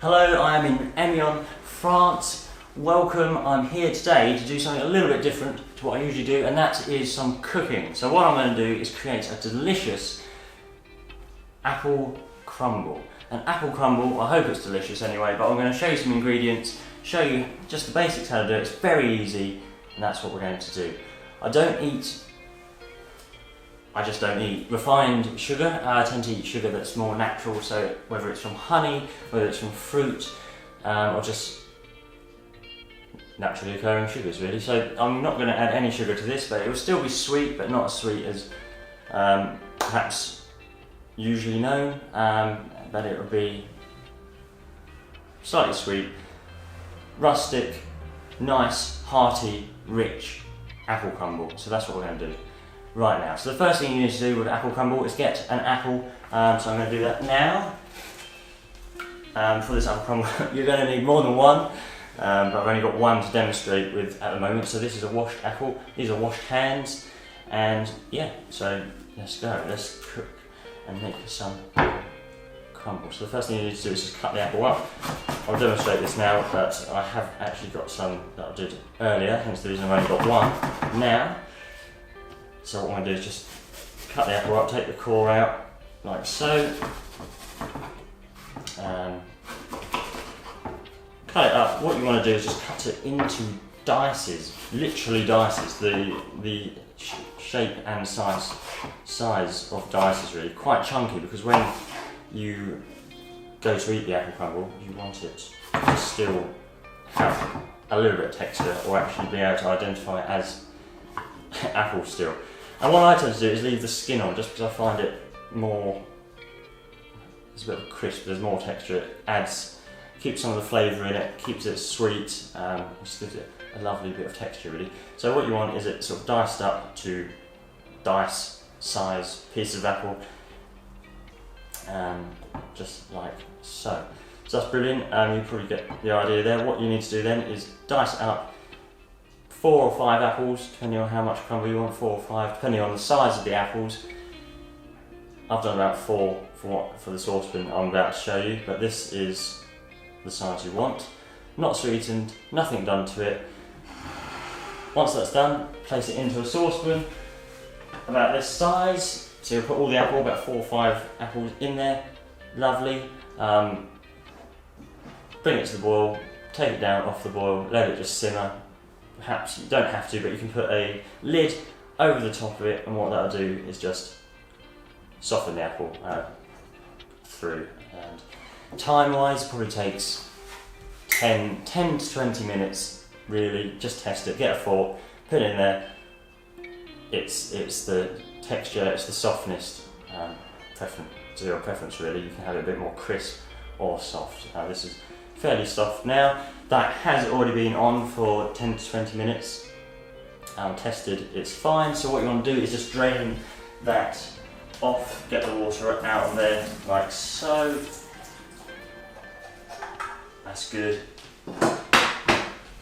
Hello, I am in Amiens, France. Welcome. I'm here today to do something a little bit different to what I usually do, and that is some cooking. So what I'm going to do is create a delicious apple crumble. An apple crumble, I hope it's delicious anyway, but I'm going to show you some ingredients, show you just the basics how to do it. It's very easy, and that's what we're going to do. I just don't eat refined sugar. I tend to eat sugar that's more natural, so whether it's from honey, whether it's from fruit, or just naturally occurring sugars really. So I'm not going to add any sugar to this, but it will still be sweet, but not as sweet as perhaps usually known, but it will be slightly sweet, rustic, nice, hearty, rich apple crumble. So that's what we're going to do right now. So the first thing you need to do with apple crumble is get an apple. So I'm going to do that now. For this apple crumble, you're going to need more than one, but I've only got one to demonstrate with at the moment. So this is a washed apple. These are washed hands, and yeah. So let's go. Let's cook and make some crumble. So the first thing you need to do is just cut the apple up. I'll demonstrate this now, but I have actually got some that I did earlier, hence the reason I've only got one now. So what I'm going to do is just cut the apple up, take the core out, like so. Cut it up. What you want to do is just cut it into dices, literally dices. The shape and size of dices really quite chunky, because when you go to eat the apple crumble, you want it to still have a little bit of texture, or actually be able to identify it as apple still. And what I tend to do is leave the skin on, just because I find it more, it's a bit of a crisp, there's more texture, it keeps some of the flavour in it, keeps it sweet, just gives it a lovely bit of texture really. So what you want is it sort of diced up to dice size pieces of apple, just like so. So that's brilliant, you probably get the idea there. What you need to do then is dice up 4 or 5 apples, depending on how much crumble you want, 4 or 5, depending on the size of the apples. I've done about 4 for the saucepan I'm about to show you, but this is the size you want. Not sweetened, nothing done to it. Once that's done, place it into a saucepan about this size. So you'll put all the apple, about 4 or 5 apples in there. Lovely. Bring it to the boil, take it down off the boil, let it just simmer. Perhaps you don't have to, but you can put a lid over the top of it, and what that'll do is just soften the apple through. And time-wise, probably takes 10 to 20 minutes, really. Just test it, get a fork, put it in there. It's the texture, it's the softness, to your preference really. You can have it a bit more crisp or soft. This is fairly soft now. That has already been on for 10 to 20 minutes. Tested, it's fine. So what you want to do is just drain that off, get the water out of there, like so. That's good.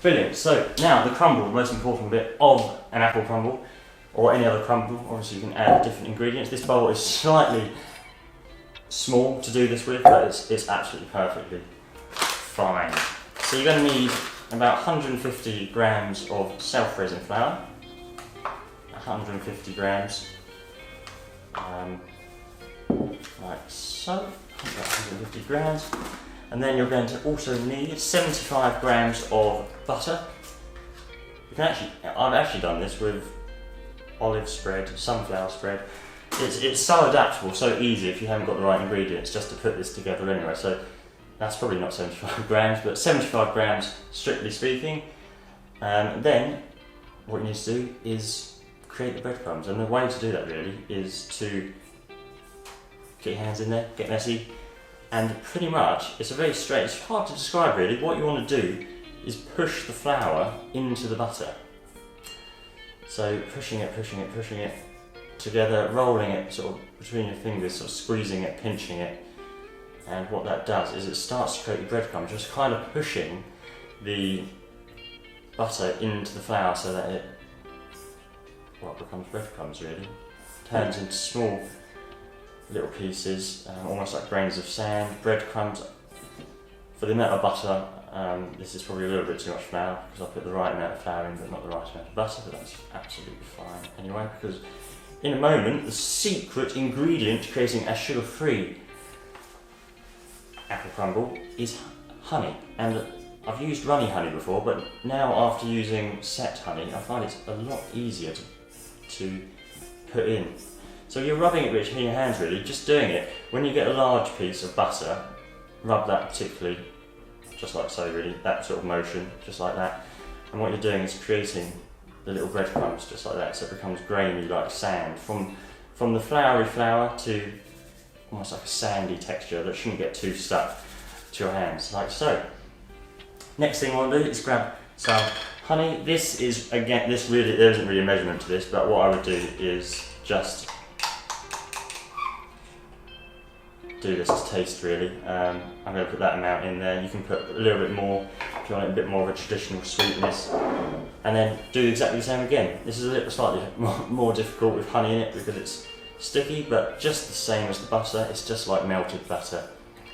Brilliant. So now the crumble, the most important bit of an apple crumble, or any other crumble. Obviously you can add different ingredients. This bowl is slightly small to do this with, but it's absolutely perfectly fine. So you're going to need about 150 grams of self-raising flour, 150 grams, like so, about 150 grams, and then you're going to also need 75 grams of butter. You can I've actually done this with olive spread, sunflower spread. It's so adaptable, so easy if you haven't got the right ingredients just to put this together anyway. So that's probably not 75 grams, but 75 grams strictly speaking. Then what you need to do is create the breadcrumbs, and the way to do that really is to get your hands in there, get messy, and pretty much it's it's hard to describe really. What you want to do is push the flour into the butter. So pushing it together, rolling it sort of between your fingers, sort of squeezing it, pinching it. And what that does is it starts to create the breadcrumbs, just kind of pushing the butter into the flour so that it becomes breadcrumbs really. Turns into small little pieces, almost like grains of sand, breadcrumbs, For the amount of butter, this is probably a little bit too much flour because I put the right amount of flour in but not the right amount of butter, but that's absolutely fine anyway, because in a moment the secret ingredient to creating a sugar-free apple crumble is honey. And I've used runny honey before, but now after using set honey I find it's a lot easier to put in. So you're rubbing it in your hands really, just doing it. When you get a large piece of butter, rub that particularly, just like so really, that sort of motion, just like that. And what you're doing is creating the little breadcrumbs, just like that, so it becomes grainy like sand. From the floury flour to almost like a sandy texture that shouldn't get too stuck to your hands, like so. Next thing I want to do is grab some honey. This is, again, there isn't really a measurement to this, but what I would do is just do this as taste really. I'm going to put that amount in there. You can put a little bit more if you want a bit more of a traditional sweetness, and then do exactly the same again. This is a little slightly more difficult with honey in it because it's sticky, but just the same as the butter. It's just like melted butter.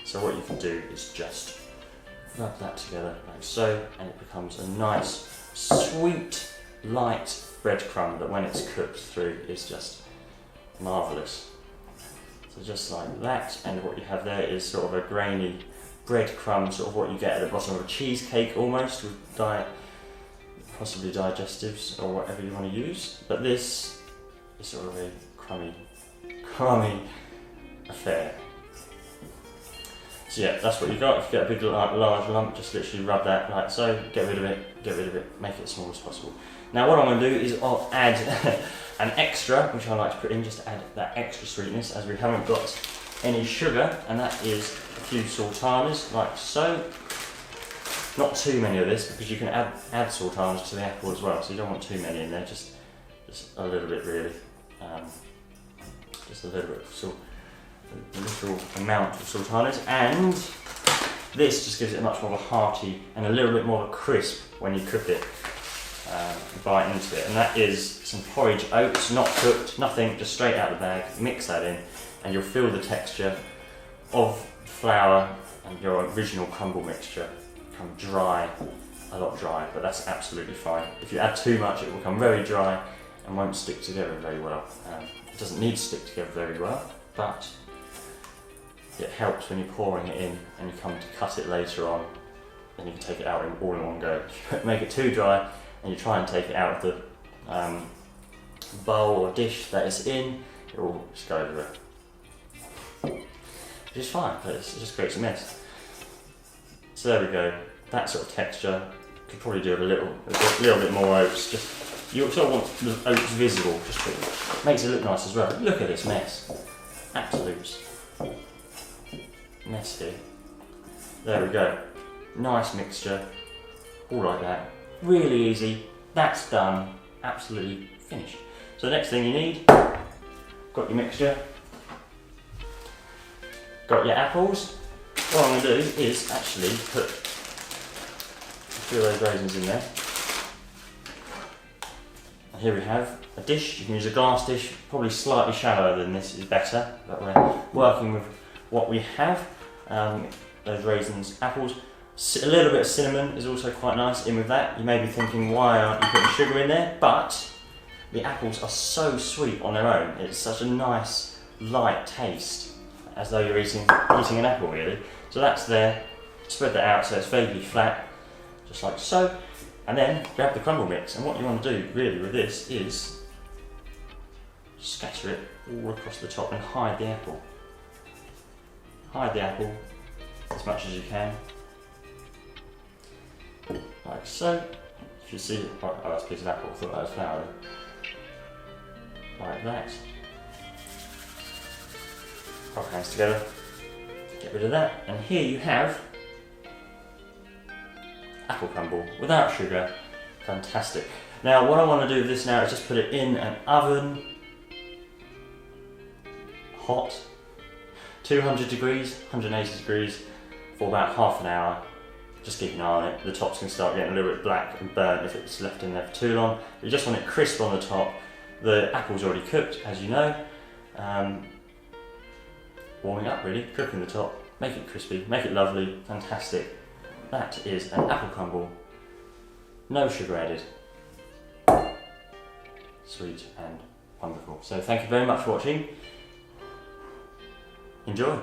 So what you can do is just rub that together like so, and it becomes a nice sweet light breadcrumb that when it's cooked through is just marvellous. So just like that, and what you have there is sort of a grainy breadcrumb, sort of what you get at the bottom of a cheesecake almost, with possibly digestives or whatever you want to use. But this is sort of a crummy affair. So yeah, that's what you got. If you get a big large lump, just literally rub that like so, get rid of it, make it as small as possible. Now what I'm going to do is I'll add an extra, which I like to put in just to add that extra sweetness, as we haven't got any sugar, and that is a few sultanas, like so. Not too many of this, because you can add sultanas to the apple as well, so you don't want too many in there, just a little bit really. Just a little bit of a little amount of sultanas, and this just gives it much more of a hearty and a little bit more of a crisp when you cook it. Bite into it, and that is some porridge oats, not cooked, nothing, just straight out of the bag. Mix that in, and you'll feel the texture of flour and your original crumble mixture become dry, a lot dry, but that's absolutely fine. If you add too much, it will become very dry and won't stick together very well. It doesn't need to stick together very well, but it helps when you're pouring it in and you come to cut it later on, then you can take it out all in one go. If you make it too dry and you try and take it out of the bowl or dish that it's in, it will just go everywhere. Which is fine, but it just creates a mess. So there we go, that sort of texture. Could probably do with a little bit more oats. Just, you sort of want the oats visible, just makes it look nice as well. Look at this mess, absolute mess here. There we go, nice mixture, all like that. Really easy, that's done, absolutely finished. So the next thing you need, got your mixture, got your apples. What I'm going to do is actually put a few of those raisins in there. And here we have a dish. You can use a glass dish, probably slightly shallower than this is better, but we're working with what we have. Those raisins, apples. A little bit of cinnamon is also quite nice in with that. You may be thinking, why aren't you putting sugar in there? But the apples are so sweet on their own. It's such a nice, light taste, as though you're eating an apple really. So that's there. Spread that out so it's vaguely flat, just like so. And then grab the crumble mix. And what you want to do really with this is scatter it all across the top and hide the apple. Hide the apple as much as you can. Like so. If you see, oh that's a piece of apple, I thought that was flour. Like that. Rub hands together, get rid of that, and here you have apple crumble without sugar. Fantastic. Now what I want to do with this now is just put it in an oven, hot, 200 degrees, 180 degrees, for about half an hour. Just keep an eye on it. The tops can start getting a little bit black and burnt if it's left in there for too long. You just want it crisp on the top. The apple's already cooked, as you know. Warming up really, cooking the top, make it crispy, make it lovely, fantastic. That is an apple crumble, no sugar added, sweet and wonderful. So thank you very much for watching. Enjoy.